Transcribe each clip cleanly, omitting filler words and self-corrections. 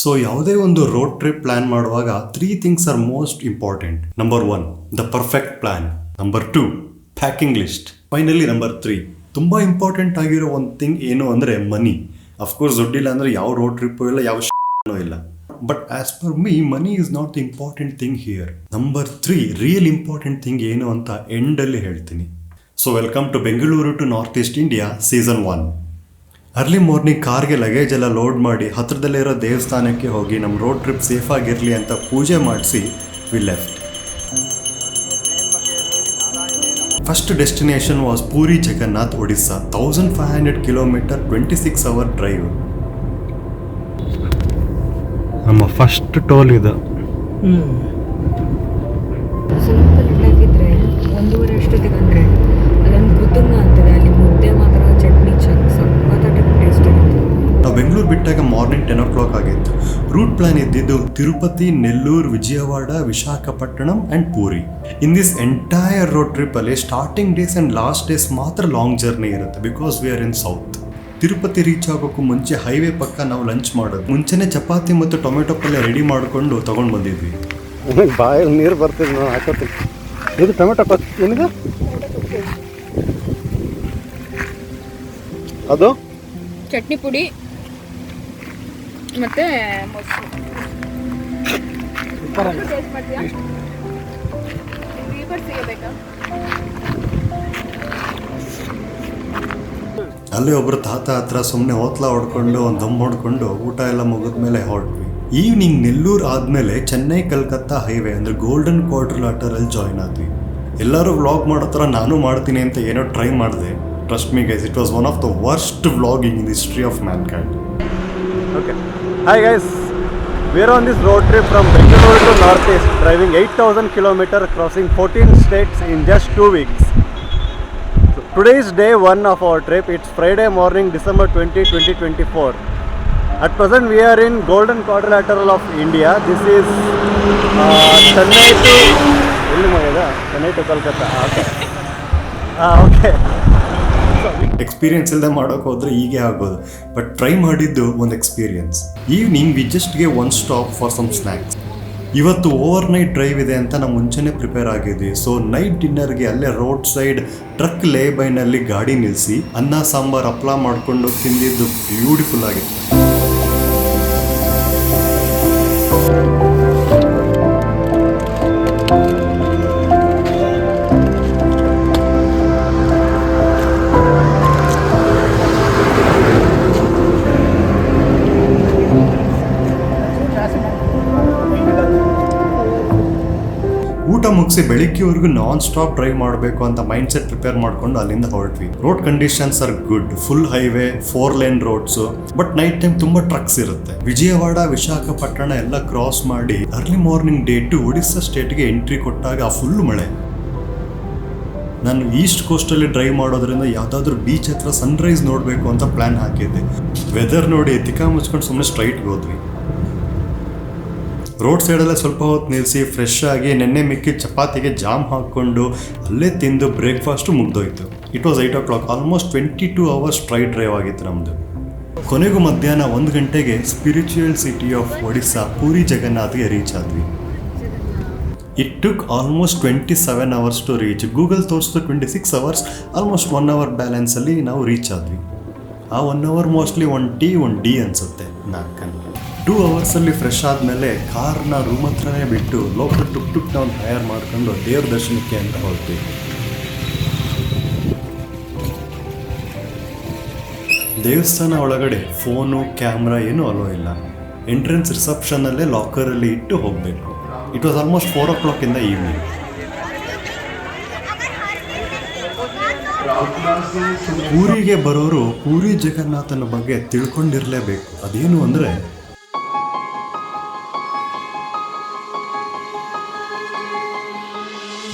So ಯಾವುದೇ ಒಂದು road trip plan ಮಾಡುವಾಗ 3 things are most important. Number 1 the perfect plan. Number 2 packing list. Finally number 3 ತುಂಬ important ಆಗಿರೋ ಒಂದು ಥಿಂಗ್ ಏನು ಅಂದರೆ ಮನಿ. ಅಫ್ಕೋರ್ಸ್ ದುಡ್ಡಿಲ್ಲ ಅಂದರೆ ಯಾವ ರೋಡ್ ಟ್ರಿಪ್ಪು ಇಲ್ಲ, ಯಾವ ಇಲ್ಲ. But as per me money is not the important thing here. Number 3 real important thing ಏನು ಅಂತ ಎಂಡಲ್ಲಿ ಹೇಳ್ತೀನಿ. So welcome to Bengaluru to north east India season 1. Early morning ಕಾರ್ಗೆ ಲಗೇಜ್ ಎಲ್ಲ ಲೋಡ್ ಮಾಡಿ ಹತ್ರದಲ್ಲಿರೋ ದೇವಸ್ಥಾನಕ್ಕೆ ಹೋಗಿ ನಮ್ಮ ರೋಡ್ ಟ್ರಿಪ್ ಸೇಫ್ ಆಗಿರಲಿ ಅಂತ ಪೂಜೆ ಮಾಡಿಸಿ we left. First destination was Puri Jagannath, Odisha. 1500 kilometre, 26 hour drive. ನಮ್ಮ ಫಸ್ಟ್ ಟೋಲ್ ಇದು. ಸ್ವಲ್ಪ ಲೇಟಾಗಿದ್ರೆ 1:30 ಅಷ್ಟೊತ್ತಿಗೆ ಅಂದರೆ ಅಲ್ಲೊಂದು ಗುತ್ತುಂಗ ಅಂತದೆ, ಅಲ್ಲಿ ಮುದ್ದೆ ಮಾತ್ರ ಚಟ್ನಿ ಸಕ್ಕತ್ತಾಗಿ ಟೇಸ್ಟ್ ಇರುತ್ತೆ. ನಾವು ಬೆಂಗಳೂರು ಬಿಟ್ಟಾಗ ಮಾರ್ನಿಂಗ್ 10 o'clock ಆಗಿತ್ತು. ರೂಟ್ ಪ್ಲಾನ್ ಇದ್ದಿದ್ದು Tirupati, Nellore, Vijayawada, Visakhapatnam and Puri. In this entire road ಟ್ರಿಪ್ಪಲ್ಲಿ starting days and last days ಮಾತ್ರ ಲಾಂಗ್ ಜರ್ನಿ ಇರುತ್ತೆ, because we are in south. Tirupati reach ಆಗೋಕ್ಕೂ ಮುಂಚೆ ಹೈವೇ ಪಕ್ಕ ನಾವು ಲಂಚ್ ಮಾಡೋದು. ಮುಂಚೆನೇ ಚಪಾತಿ ಮತ್ತು ಟೊಮೆಟೊ ಪಲ್ಯ ರೆಡಿ ಮಾಡಿಕೊಂಡು ತೊಗೊಂಡು ಬಂದಿದ್ವಿ. ಬಾಯಲ್ಲಿ ನೀರು ಬರ್ತಿದ್ದು ನಾವು ಹಾಕೋತೀನಿ. ಇದು ಟೊಮೆಟೊ ಏನಿದೆ ಅದು? ಚಟ್ನಿ ಪುಡಿ ಮತ್ತೆ ಮೊಸರು. ಅಲ್ಲೇ ಒಬ್ಬರು ತಾತ ಹತ್ರ ಸುಮ್ಮನೆ ಹೋತ್ಲ ಹೊಡ್ಕೊಂಡು ಒಂದು ದಮ್ ಹೊಡ್ಕೊಂಡು ಊಟ ಎಲ್ಲ ಮುಗಿದ್ಮೇಲೆ ಹೊರಟ್ವಿ. ಈವ್ನಿಂಗ್ ನೆಲ್ಲೂರು ಆದಮೇಲೆ ಚೆನ್ನೈ ಕಲ್ಕತ್ತಾ ಹೈವೇ ಅಂದರೆ ಗೋಲ್ಡನ್ ಕ್ವಾಡ್ರಿಲೇಟರಲ್ಲಿ ಜಾಯ್ನ್ ಆದ್ವಿ. ಎಲ್ಲರೂ ವ್ಲಾಗ್ ಮಾಡೋ ಥರ ನಾನು ಮಾಡ್ತೀನಿ ಅಂತ ಏನೋ ಟ್ರೈ ಮಾಡಿದೆ. Trust me guys, it was one of the worst vlogging in the history of mankind. Okay. Hi guys, we are on this road trip from Bengaluru to Northeast, driving 8,000 kilometers, crossing 14 states in just 2 weeks. So, today is day 1 of our trip. It's Friday morning, December 20, 2024. At present we are in Golden Quadrilateral of India. This is Chennai to Kolkata. Okay. Experience ಇಲ್ಲದೆ ಮಾಡೋಕೆ ಹೋದ್ರೆ ಹೀಗೆ ಆಗೋದು. But try ಮಾಡಿದ್ದು ಒಂದು experience. Evening we just get one stop for some snacks. ಇವತ್ತು over night drive ಇದೆ ಅಂತ ನಾವು ಮುಂಚೆನೇ ಪ್ರಿಪೇರ್ ಆಗಿದ್ವಿ. ಸೊ ನೈಟ್ ಡಿನ್ನರ್ಗೆ ಅಲ್ಲೇ ರೋಡ್ ಸೈಡ್ ಟ್ರಕ್ ಲೇ ಬೈನಲ್ಲಿ ಗಾಡಿ ನಿಲ್ಲಿಸಿ ಅನ್ನ ಸಾಂಬಾರು ಹಪ್ಪಳ ಮಾಡಿಕೊಂಡು ತಿಂದಿದ್ದು ಬ್ಯೂಟಿಫುಲ್ ಆಗಿತ್ತು. ಊಟ ಮುಗಿಸಿ ಬೆಳಿಗ್ಗೆವರೆಗೂ ನಾನ್ ಸ್ಟಾಪ್ ಡ್ರೈವ್ ಮಾಡಬೇಕು ಅಂತ ಮೈಂಡ್ ಸೆಟ್ ಪ್ರಿಪೇರ್ ಮಾಡ್ಕೊಂಡು ಅಲ್ಲಿಂದ ಹೊರಟ್ವಿ. Road conditions are good, full highway, 4 lane roads. But night time ತುಂಬಾ ಟ್ರಕ್ಸ್ ಇರುತ್ತೆ. ವಿಜಯವಾಡ, ವಿಶಾಖಪಟ್ಟಣ ಎಲ್ಲ ಕ್ರಾಸ್ ಮಾಡಿ ಅರ್ಲಿ ಮಾರ್ನಿಂಗ್ ಡೇ 2 ಒಡಿಸ್ಸಾ ಸ್ಟೇಟ್ಗೆ ಎಂಟ್ರಿ ಕೊಟ್ಟಾಗ ಫುಲ್ ಮಳೆ. ನಾನು ಈಸ್ಟ್ ಕೋಸ್ಟಲ್ಲಿ ಡ್ರೈವ್ ಮಾಡೋದ್ರಿಂದ ಯಾವುದಾದ್ರೂ ಬೀಚ್ ಹತ್ರ ಸನ್ರೈಸ್ ನೋಡಬೇಕು ಅಂತ ಪ್ಲಾನ್ ಹಾಕಿದ್ದೆ. ವೆದರ್ ನೋಡಿ ತಿಕ್ಕ ಮುಚ್ಕೊಂಡು ಸುಮ್ಮನೆ ಸ್ಟ್ರೈಟ್ಗೆ ಹೋದ್ವಿ. ರೋಡ್ ಸೈಡಲ್ಲೇ ಸ್ವಲ್ಪ ಹೊತ್ತು ನಿಲ್ಲಿಸಿ ಫ್ರೆಶ್ ಆಗಿ ನೆನ್ನೆ ಮಿಕ್ಕಿದ ಚಪಾತಿಗೆ ಜಾಮ್ ಹಾಕ್ಕೊಂಡು ಅಲ್ಲೇ ತಿಂದು ಬ್ರೇಕ್ಫಾಸ್ಟು ಮುಗ್ದೋಯ್ತು. It was 8 o'clock. Almost 22 hours straight drive ಆಗಿತ್ತು ನಮ್ಮದು. ಕೊನೆಗೂ ಮಧ್ಯಾಹ್ನ 1 ಗಂಟೆಗೆ spiritual city of Odisha Puri ಜಗನ್ನಾಥ್ಗೆ ರೀಚ್ ಆದ್ವಿ. It took almost 27 hours to reach. Google ತೋರಿಸ್ತು 26 hours. ಆಲ್ಮೋಸ್ಟ್ 1 hour ಬ್ಯಾಲೆನ್ಸಲ್ಲಿ ನಾವು ರೀಚ್ ಆದ್ವಿ. ಆ 1 hour ಮೋಸ್ಟ್ಲಿ 1 ಟೀ 1 ಡಿ ಅನಿಸುತ್ತೆ. 2 hours ಫ್ರೆಶ್ ಆದಮೇಲೆ ಕಾರ್ನ ರೂಮ್ ಹತ್ರನೇ ಬಿಟ್ಟು ಲೋಕಲ್ ಟುಕ್ ನಾವು ಹೈರ್ ಮಾಡ್ಕೊಂಡು ದೇವ್ರ ದರ್ಶನಕ್ಕೆ ಅಂತ ಹೋಗ್ತೀವಿ. ದೇವಸ್ಥಾನ ಒಳಗಡೆ ಫೋನು, ಕ್ಯಾಮ್ರಾ ಏನೂ ಅಲೋ ಇಲ್ಲ. ಎಂಟ್ರೆನ್ಸ್ ರಿಸೆಪ್ಷನ್ನಲ್ಲೇ ಲಾಕರಲ್ಲಿ ಇಟ್ಟು ಹೋಗಬೇಕು. It was almost 4 o'clock in the evening. ಪೂರಿಗೆ ಬರೋರು ಪೂರಿ ಜಗನ್ನಾಥನ ಬಗ್ಗೆ ತಿಳ್ಕೊಂಡಿರಲೇಬೇಕು. ಅದೇನು ಅಂದರೆ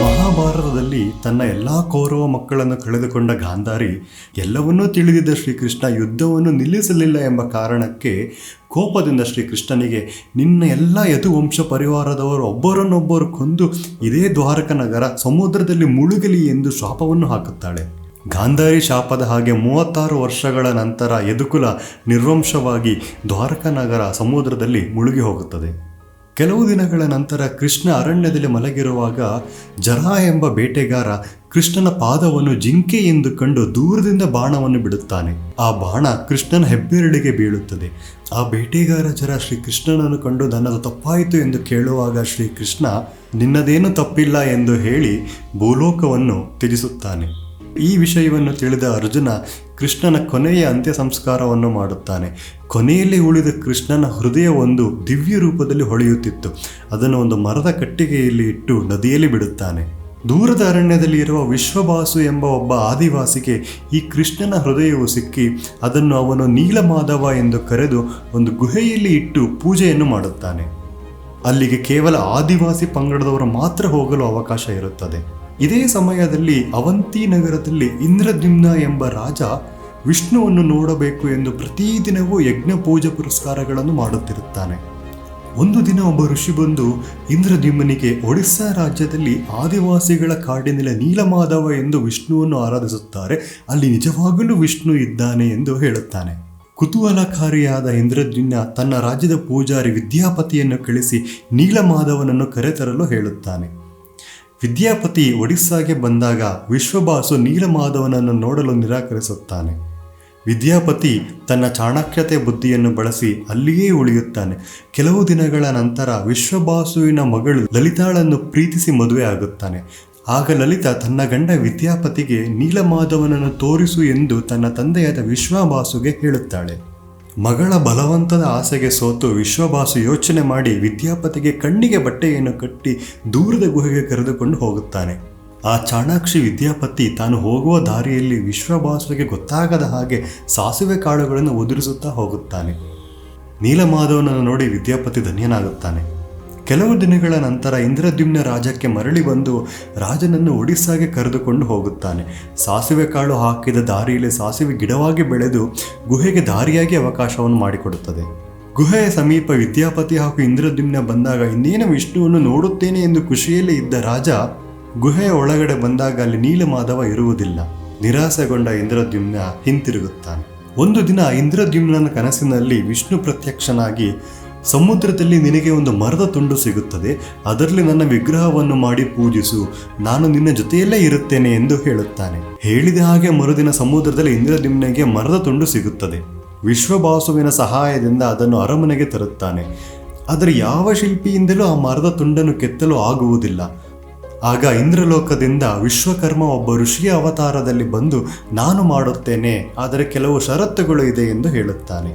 ಮಹಾಭಾರತದಲ್ಲಿ ತನ್ನ ಎಲ್ಲ ಕೌರವ ಮಕ್ಕಳನ್ನು ಕಳೆದುಕೊಂಡ ಗಾಂಧಾರಿ ಎಲ್ಲವನ್ನೂ ತಿಳಿದಿದ್ದ ಶ್ರೀಕೃಷ್ಣ ಯುದ್ಧವನ್ನು ನಿಲ್ಲಿಸಲಿಲ್ಲ ಎಂಬ ಕಾರಣಕ್ಕೆ ಕೋಪದಿಂದ ಶ್ರೀಕೃಷ್ಣನಿಗೆ ನಿನ್ನ ಎಲ್ಲ ಯದುವಂಶ ಪರಿವಾರದವರು ಒಬ್ಬರನ್ನೊಬ್ಬರು ಕೊಂದು ಇದೇ ದ್ವಾರಕ ನಗರ ಸಮುದ್ರದಲ್ಲಿ ಮುಳುಗಲಿ ಎಂದು ಶಾಪವನ್ನು ಹಾಕುತ್ತಾಳೆ. ಗಾಂಧಾರಿ ಶಾಪದ ಹಾಗೆ 36 ವರ್ಷಗಳ ನಂತರ ಯದುಕುಲ ನಿರ್ವಂಶವಾಗಿ ದ್ವಾರಕಾ ನಗರ ಸಮುದ್ರದಲ್ಲಿ ಮುಳುಗಿ ಹೋಗುತ್ತದೆ. ಕೆಲವು ದಿನಗಳ ನಂತರ ಕೃಷ್ಣ ಅರಣ್ಯದಲ್ಲಿ ಮಲಗಿರುವಾಗ ಜರಾ ಎಂಬ ಬೇಟೆಗಾರ ಕೃಷ್ಣನ ಪಾದವನ್ನು ಜಿಂಕೆ ಎಂದು ಕಂಡು ದೂರದಿಂದ ಬಾಣವನ್ನು ಬಿಡುತ್ತಾನೆ. ಆ ಬಾಣ ಕೃಷ್ಣನ ಹೆಬ್ಬೆರಳಿಗೆ ಬೀಳುತ್ತದೆ. ಆ ಬೇಟೆಗಾರ ಜರ ಶ್ರೀಕೃಷ್ಣನನ್ನು ಕಂಡು ನನ್ನದು ತಪ್ಪಾಯಿತು ಎಂದು ಕೇಳುವಾಗ ಶ್ರೀಕೃಷ್ಣ ನಿನ್ನದೇನು ತಪ್ಪಿಲ್ಲ ಎಂದು ಹೇಳಿ ಭೂಲೋಕವನ್ನು ತ್ಯಜಿಸುತ್ತಾನೆ. ಈ ವಿಷಯವನ್ನು ತಿಳಿದ ಅರ್ಜುನ ಕೃಷ್ಣನ ಕೊನೆಯ ಅಂತ್ಯ ಸಂಸ್ಕಾರವನ್ನು ಮಾಡುತ್ತಾನೆ. ಕೊನೆಯಲ್ಲಿ ಉಳಿದ ಕೃಷ್ಣನ ಹೃದಯ ಒಂದು ದಿವ್ಯ ರೂಪದಲ್ಲಿ ಹೊಳೆಯುತ್ತಿತ್ತು. ಅದನ್ನು ಒಂದು ಮರದ ಕಟ್ಟಿಗೆಯಲ್ಲಿ ಇಟ್ಟು ನದಿಯಲ್ಲಿ ಬಿಡುತ್ತಾನೆ. ದೂರದ ಅರಣ್ಯದಲ್ಲಿ ಇರುವ ವಿಶ್ವಬಾಸು ಎಂಬ ಒಬ್ಬ ಆದಿವಾಸಿಗೆ ಈ ಕೃಷ್ಣನ ಹೃದಯವು ಸಿಕ್ಕಿ ಅದನ್ನು ಅವನು ನೀಲಮಾಧವ ಎಂದು ಕರೆದು ಒಂದು ಗುಹೆಯಲ್ಲಿ ಇಟ್ಟು ಪೂಜೆಯನ್ನು ಮಾಡುತ್ತಾನೆ. ಅಲ್ಲಿಗೆ ಕೇವಲ ಆದಿವಾಸಿ ಪಂಗಡದವರು ಮಾತ್ರ ಹೋಗಲು ಅವಕಾಶ ಇರುತ್ತದೆ. ಇದೇ ಸಮಯದಲ್ಲಿ ಅವಂತಿ ನಗರದಲ್ಲಿ ಇಂದ್ರದ್ಯುಮ್ನ ಎಂಬ ರಾಜ ವಿಷ್ಣುವನ್ನು ನೋಡಬೇಕು ಎಂದು ಪ್ರತಿದಿನವೂ ಯಜ್ಞ ಪೂಜೆ ಪುರಸ್ಕಾರಗಳನ್ನು ಮಾಡುತ್ತಿರುತ್ತಾನೆ. ಒಂದು ದಿನ ಒಬ್ಬ ಋಷಿ ಬಂದು ಇಂದ್ರದ್ಯುಮ್ನಿಗೆ ಒಡಿಸ್ಸಾ ರಾಜ್ಯದಲ್ಲಿ ಆದಿವಾಸಿಗಳ ಕಾಡಿನಲ್ಲಿ ನೀಲಮಾಧವ ಎಂದು ವಿಷ್ಣುವನ್ನು ಆರಾಧಿಸುತ್ತಾರೆ, ಅಲ್ಲಿ ನಿಜವಾಗಲೂ ವಿಷ್ಣು ಇದ್ದಾನೆ ಎಂದು ಹೇಳುತ್ತಾನೆ. ಕುತೂಹಲಕಾರಿಯಾದ ಇಂದ್ರದ್ಯುಮ್ನ ತನ್ನ ರಾಜ್ಯದ ಪೂಜಾರಿ ವಿದ್ಯಾಪತಿಯನ್ನು ಕಳಿಸಿ ನೀಲಮಾಧವನನ್ನು ಕರೆತರಲು ಹೇಳುತ್ತಾನೆ. ವಿದ್ಯಾಪತಿ ಒಡಿಸ್ಸಾಗೆ ಬಂದಾಗ ವಿಶ್ವಬಾಸು ನೀಲಮಾಧವನನ್ನು ನೋಡಲು ನಿರಾಕರಿಸುತ್ತಾನೆ. ವಿದ್ಯಾಪತಿ ತನ್ನ ಚಾಣಕ್ಯತೆ ಬುದ್ಧಿಯನ್ನು ಬಳಸಿ ಅಲ್ಲಿಯೇ ಉಳಿಯುತ್ತಾನೆ. ಕೆಲವು ದಿನಗಳ ನಂತರ ವಿಶ್ವಬಾಸುವಿನ ಮಗಳು ಲಲಿತಾಳನ್ನು ಪ್ರೀತಿಸಿ ಮದುವೆ ಆಗುತ್ತಾನೆ. ಆಗ ಲಲಿತಾ ತನ್ನ ಗಂಡ ವಿದ್ಯಾಪತಿಗೆ ನೀಲಮಾಧವನನ್ನು ತೋರಿಸು ಎಂದು ತನ್ನ ತಂದೆಯಾದ ವಿಶ್ವಬಾಸುಗೆ ಹೇಳುತ್ತಾಳೆ. ಮಗಳ ಬಲವಂತದ ಆಸೆಗೆ ಸೋತು ವಿಶ್ವಬಾಸು ಯೋಚನೆ ಮಾಡಿ ವಿದ್ಯಾಪತಿಗೆ ಕಣ್ಣಿಗೆ ಬಟ್ಟೆಯನ್ನು ಕಟ್ಟಿ ದೂರದ ಗುಹೆಗೆ ಕರೆದುಕೊಂಡು ಹೋಗುತ್ತಾನೆ. ಆ ಚಾಣಾಕ್ಷಿ ವಿದ್ಯಾಪತಿ ತಾನು ಹೋಗುವ ದಾರಿಯಲ್ಲಿ ವಿಶ್ವಬಾಸುವಿಗೆ ಗೊತ್ತಾಗದ ಹಾಗೆ ಸಾಸಿವೆ ಕಾಳುಗಳನ್ನು ಉದುರಿಸುತ್ತಾ ಹೋಗುತ್ತಾನೆ. ನೀಲಮಾಧವನನ್ನು ನೋಡಿ ವಿದ್ಯಾಪತಿ ಧನ್ಯನಾಗುತ್ತಾನೆ. ಕೆಲವು ದಿನಗಳ ನಂತರ ಇಂದ್ರದ್ಯುಮ್ನ ರಾಜ್ಯಕ್ಕೆ ಮರಳಿ ಬಂದು ರಾಜನನ್ನು ಒಡಿಸ್ಸಾಗೆ ಕರೆದುಕೊಂಡು ಹೋಗುತ್ತಾನೆ. ಸಾಸಿವೆ ಕಾಳು ಹಾಕಿದ ದಾರಿಯಲ್ಲಿ ಸಾಸಿವೆ ಗಿಡವಾಗಿ ಬೆಳೆದು ಗುಹೆಗೆ ದಾರಿಯಾಗಿ ಅವಕಾಶವನ್ನು ಮಾಡಿಕೊಡುತ್ತದೆ. ಗುಹೆಯ ಸಮೀಪ ವಿದ್ಯಾಪತಿ ಹಾಗೂ ಇಂದ್ರದ್ಯುಮ್ನ ಬಂದಾಗ ಇನ್ನೇನು ವಿಷ್ಣುವನ್ನು ನೋಡುತ್ತೇನೆ ಎಂದು ಖುಷಿಯಲ್ಲಿ ಇದ್ದ ರಾಜ ಗುಹೆಯ ಒಳಗಡೆ ಬಂದಾಗ ಅಲ್ಲಿ ನೀಲಮಾಧವ ಇರುವುದಿಲ್ಲ. ನಿರಾಸೆಗೊಂಡ ಇಂದ್ರದ್ಯುಮ್ನ ಹಿಂತಿರುಗುತ್ತಾನೆ. ಒಂದು ದಿನ ಇಂದ್ರದ್ಯುಮ್ನ ಕನಸಿನಲ್ಲಿ ವಿಷ್ಣು ಪ್ರತ್ಯಕ್ಷನಾಗಿ ಸಮುದ್ರದಲ್ಲಿ ನಿನಗೆ ಒಂದು ಮರದ ತುಂಡು ಸಿಗುತ್ತದೆ, ಅದರಲ್ಲಿ ನನ್ನ ವಿಗ್ರಹವನ್ನು ಮಾಡಿ ಪೂಜಿಸು, ನಾನು ನಿನ್ನ ಜೊತೆಯಲ್ಲೇ ಇರುತ್ತೇನೆ ಎಂದು ಹೇಳುತ್ತಾನೆ. ಹೇಳಿದ ಹಾಗೆ ಮರುದಿನ ಸಮುದ್ರದಲ್ಲಿ ಇಂದ್ರದ್ಯುಮ್ನಿಗೆ ಮರದ ತುಂಡು ಸಿಗುತ್ತದೆ. ವಿಶ್ವಬಾಸುವಿನ ಸಹಾಯದಿಂದ ಅದನ್ನು ಅರಮನೆಗೆ ತರುತ್ತಾನೆ. ಆದರೆ ಯಾವ ಶಿಲ್ಪಿಯಿಂದಲೂ ಆ ಮರದ ತುಂಡನ್ನು ಕೆತ್ತಲು ಆಗುವುದಿಲ್ಲ. ಆಗ ಇಂದ್ರಲೋಕದಿಂದ ವಿಶ್ವಕರ್ಮ ಒಬ್ಬ ಋಷಿಯ ಅವತಾರದಲ್ಲಿ ಬಂದು ನಾನು ಮಾಡುತ್ತೇನೆ, ಆದರೆ ಕೆಲವು ಷರತ್ತುಗಳು ಇದೆ ಎಂದು ಹೇಳುತ್ತಾನೆ.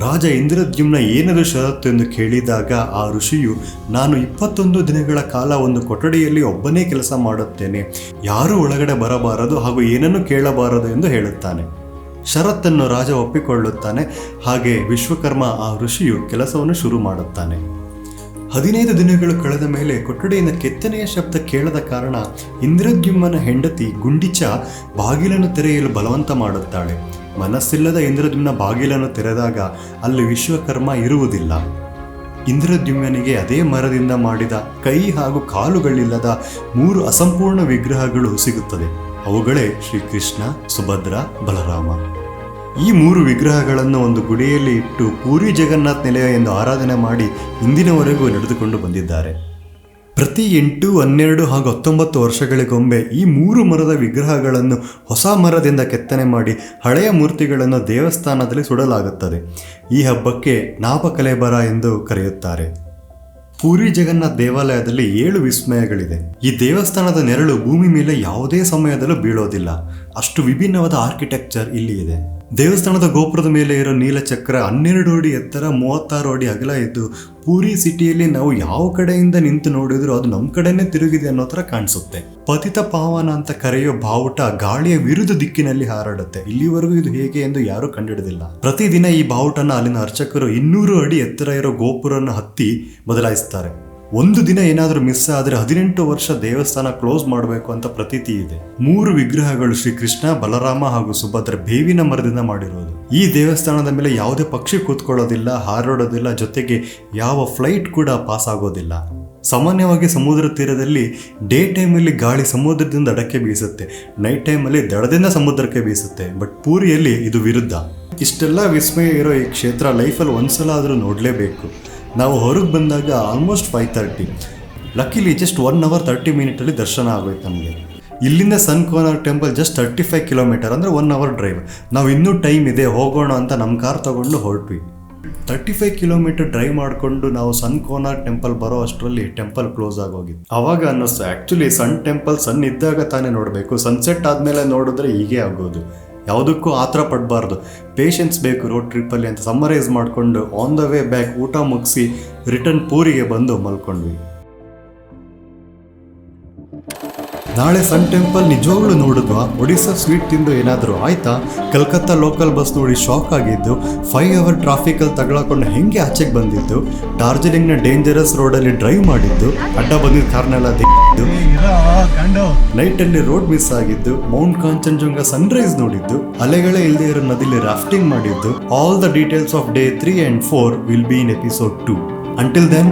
ರಾಜ ಇಂದ್ರದ್ಯುಮ್ನ ಏನದು ಷರತ್ತು ಎಂದು ಕೇಳಿದಾಗ ಆ ಋಷಿಯು ನಾನು 21 ದಿನಗಳ ಕಾಲ ಒಂದು ಕೊಠಡಿಯಲ್ಲಿ ಒಬ್ಬನೇ ಕೆಲಸ ಮಾಡುತ್ತೇನೆ, ಯಾರೂ ಒಳಗಡೆ ಬರಬಾರದು ಹಾಗೂ ಏನನ್ನು ಕೇಳಬಾರದು ಎಂದು ಹೇಳುತ್ತಾನೆ. ಷರತ್ತನ್ನು ರಾಜ ಒಪ್ಪಿಕೊಳ್ಳುತ್ತಾನೆ. ಹಾಗೆ ವಿಶ್ವಕರ್ಮ ಆ ಋಷಿಯು ಕೆಲಸವನ್ನು ಶುರು ಮಾಡುತ್ತಾನೆ. 15 ದಿನಗಳು ಕಳೆದ ಮೇಲೆ ಕೊಠಡಿಯಿಂದ ಕೆತ್ತನೆಯ ಶಬ್ದ ಕೇಳದ ಕಾರಣ ಇಂದ್ರದ್ಯುಮ್ನ ಹೆಂಡತಿ ಗುಂಡಿಚ ಬಾಗಿಲನ್ನು ತೆರೆಯಲು ಬಲವಂತ ಮಾಡುತ್ತಾಳೆ. ಮನಸ್ಸಿಲ್ಲದ ಇಂದ್ರದ್ಯುಮ್ನ ಬಾಗಿಲನ್ನು ತೆರೆದಾಗ ಅಲ್ಲಿ ವಿಶ್ವಕರ್ಮ ಇರುವುದಿಲ್ಲ. ಇಂದ್ರದ್ಯುಮ್ನಿಗೆ ಅದೇ ಮರದಿಂದ ಮಾಡಿದ ಕೈ ಹಾಗೂ ಕಾಲುಗಳಿಲ್ಲದ 3 ಅಸಂಪೂರ್ಣ ವಿಗ್ರಹಗಳು ಸಿಗುತ್ತದೆ. ಅವುಗಳೇ ಶ್ರೀಕೃಷ್ಣ, ಸುಭದ್ರ, ಬಲರಾಮ. ಈ 3 ವಿಗ್ರಹಗಳನ್ನು ಒಂದು ಗುಡಿಯಲ್ಲಿ ಇಟ್ಟು ಪೂರಿ ಜಗನ್ನಾಥ್ ನಿಲಯ ಎಂದು ಆರಾಧನೆ ಮಾಡಿ ಇಂದಿನವರೆಗೂ ನಡೆದುಕೊಂಡು ಬಂದಿದ್ದಾರೆ. ಪ್ರತಿ 8, 12 ಹಾಗೂ 19 ವರ್ಷಗಳಿಗೊಮ್ಮೆ ಈ 3 ಮರದ ವಿಗ್ರಹಗಳನ್ನು ಹೊಸ ಮರದಿಂದ ಕೆತ್ತನೆ ಮಾಡಿ ಹಳೆಯ ಮೂರ್ತಿಗಳನ್ನು ದೇವಸ್ಥಾನದಲ್ಲಿ ಸುಡಲಾಗುತ್ತದೆ. ಈ ಹಬ್ಬಕ್ಕೆ ನಾಪಕಲೇಬರ ಎಂದು ಕರೆಯುತ್ತಾರೆ. ಪೂರಿ ಜಗನ್ನಾಥ್ ದೇವಾಲಯದಲ್ಲಿ 7 ವಿಸ್ಮಯಗಳಿದೆ. ಈ ದೇವಸ್ಥಾನದ ನೆರಳು ಭೂಮಿ ಮೇಲೆ ಯಾವುದೇ ಸಮಯದಲ್ಲೂ ಬೀಳೋದಿಲ್ಲ. ಅಷ್ಟು ವಿಭಿನ್ನವಾದ ಆರ್ಕಿಟೆಕ್ಚರ್ ಇಲ್ಲಿ ಇದೆ. ದೇವಸ್ಥಾನದ ಗೋಪುರದ ಮೇಲೆ ಇರೋ ನೀಲಚಕ್ರ 12 ಅಡಿ ಎತ್ತರ, 36 ಅಡಿ ಅಗಲ ಇದ್ದು ಪೂರಿ ಸಿಟಿಯಲ್ಲಿ ನಾವು ಯಾವ ಕಡೆಯಿಂದ ನಿಂತು ನೋಡಿದ್ರು ಅದು ನಮ್ಮ ಕಡೆನೇ ತಿರುಗಿದೆ ಅನ್ನೋ ಥರ ಕಾಣಿಸುತ್ತೆ. ಪತಿತ ಪಾವನ ಅಂತ ಕರೆಯೋ ಬಾವುಟ ಗಾಳಿಯ ವಿರುದ್ಧ ದಿಕ್ಕಿನಲ್ಲಿ ಹಾರಾಡುತ್ತೆ. ಇಲ್ಲಿವರೆಗೂ ಇದು ಹೇಗೆ ಎಂದು ಯಾರೂ ಕಂಡುಹಿಡಿದಿಲ್ಲ. ಪ್ರತಿದಿನ ಈ ಬಾವುಟನ ಅಲ್ಲಿನ ಅರ್ಚಕರು 200 ಅಡಿ ಎತ್ತರ ಇರೋ ಗೋಪುರನ ಹತ್ತಿ ಬದಲಾಯಿಸ್ತಾರೆ. ಒಂದು ದಿನ ಏನಾದರೂ ಮಿಸ್ ಆದರೆ 18 ವರ್ಷ ದೇವಸ್ಥಾನ ಕ್ಲೋಸ್ ಮಾಡಬೇಕು ಅಂತ ಪ್ರತೀತಿ ಇದೆ. 3 ವಿಗ್ರಹಗಳು ಶ್ರೀಕೃಷ್ಣ, ಬಲರಾಮ ಹಾಗೂ ಸುಭದ್ರ ಬೇವಿನ ಮರದಿಂದ ಮಾಡಿರೋದು. ಈ ದೇವಸ್ಥಾನದ ಮೇಲೆ ಯಾವುದೇ ಪಕ್ಷಿ ಕೂತ್ಕೊಳ್ಳೋದಿಲ್ಲ, ಹಾರಾಡೋದಿಲ್ಲ, ಜೊತೆಗೆ ಯಾವ ಫ್ಲೈಟ್ ಕೂಡ ಪಾಸ್ ಆಗೋದಿಲ್ಲ. ಸಾಮಾನ್ಯವಾಗಿ ಸಮುದ್ರ ತೀರದಲ್ಲಿ ಡೇ ಟೈಮಲ್ಲಿ ಗಾಳಿ ಸಮುದ್ರದಿಂದ ದಡಕ್ಕೆ ಬೀಸುತ್ತೆ, ನೈಟ್ ಟೈಮಲ್ಲಿ ದಡದಿಂದ ಸಮುದ್ರಕ್ಕೆ ಬೀಸುತ್ತೆ. ಬಟ್ ಪೂರಿಯಲ್ಲಿ ಇದು ವಿರುದ್ಧ. ಇಷ್ಟೆಲ್ಲ ವಿಸ್ಮಯ ಇರೋ ಈ ಕ್ಷೇತ್ರ ಲೈಫಲ್ಲಿ ಒಂದ್ಸಲ ಆದರೂ ನೋಡಲೇಬೇಕು. ನಾವು ಹೊರಗೆ ಬಂದಾಗ ಆಲ್ಮೋಸ್ಟ್ 5:30. ಲಕ್ಕಿಲಿ ಜಸ್ಟ್ 1 hour 30 minutesಲ್ಲಿ ದರ್ಶನ ಆಗೋಯ್ತು ನಮಗೆ. ಇಲ್ಲಿಂದ ಸನ್ ಕೋನಾರ್ ಟೆಂಪಲ್ ಜಸ್ಟ್ 35 kilometers, ಅಂದರೆ 1 hour ಡ್ರೈವ್. ನಾವು ಇನ್ನೂ ಟೈಮ್ ಇದೆ ಹೋಗೋಣ ಅಂತ ನಮ್ಮ ಕಾರ್ ತೊಗೊಂಡು ಹೊರಟ್ವಿ. 35 kilometers ಡ್ರೈವ್ ಮಾಡಿಕೊಂಡು ನಾವು ಸನ್ ಕೋನಾರ್ ಟೆಂಪಲ್ ಬರೋ ಅಷ್ಟರಲ್ಲಿ ಟೆಂಪಲ್ ಕ್ಲೋಸ್ ಆಗೋಗಿತ್ತು. ಆವಾಗ ಅನ್ನಿಸ್ತು ಆ್ಯಕ್ಚುಲಿ ಸನ್ ಟೆಂಪಲ್ ಸನ್ ಇದ್ದಾಗ ತಾನೇ ನೋಡಬೇಕು, ಸನ್ಸೆಟ್ ಆದಮೇಲೆ ನೋಡಿದ್ರೆ ಹೀಗೆ ಆಗೋದು. ಯಾವುದಕ್ಕೂ ಆತರ ಪಡಬಾರ್ದು, ಪೇಷನ್ಸ್ ಬೇಕು ರೋಡ್ ಟ್ರಿಪ್ಪಲ್ಲಿ ಅಂತ ಸಮ್ಮರೈಸ್ ಮಾಡಿಕೊಂಡು ಆನ್ ದ ವೇ ಬ್ಯಾಕ್ ಊಟ ಮುಗಿಸಿ ರಿಟರ್ನ್ ಪೂರಿಗೆ ಬಂದು ಮಲ್ಕೊಂಡ್ವಿ. ನಾಳೆ ಸನ್ ಟೆಂಪಲ್ ನಿಜವಾಗ್ಲೂ ನೋಡಿದ್ವಾ? ಒಡಿಸ್ಸಾ ಸ್ವೀಟ್ ತಿಂದು ಏನಾದರೂ ಆಯ್ತಾ? ಕಲ್ಕತ್ತಾ ಲೋಕಲ್ ಬಸ್ ನೋಡಿ ಶಾಕ್ ಆಗಿದ್ದು, 5 hour ಟ್ರಾಫಿಕಲ್ಲಿ ತಗೊಳಕೊಂಡು ಹೆಂಗೆ ಆಚೆಗೆ ಬಂದಿದ್ದು, ಡಾರ್ಜಿಲಿಂಗ್ನ ಡೇಂಜರಸ್ ರೋಡಲ್ಲಿ ಡ್ರೈವ್ ಮಾಡಿದ್ದು, ಅಡ್ಡ ಬಂದಿದ್ದ ಕಾರ್ನೆಲ್ಲ ತೆಗೆದಿದ್ದು, ನೈಟಲ್ಲಿ ರೋಡ್ ಮಿಸ್ ಆಗಿದ್ದು, ಮೌಂಟ್ ಕಾಂಚನಜುಂಗ ಸನ್ರೈಸ್ ನೋಡಿದ್ದು, ಅಲೆಗಳೇ ಇಲ್ಲದೆ ಇರೋ ನದಿಲಿ ರಾಫ್ಟಿಂಗ್ ಮಾಡಿದ್ದು. All the details of day 3 and 4 will be in episode 2. Until then,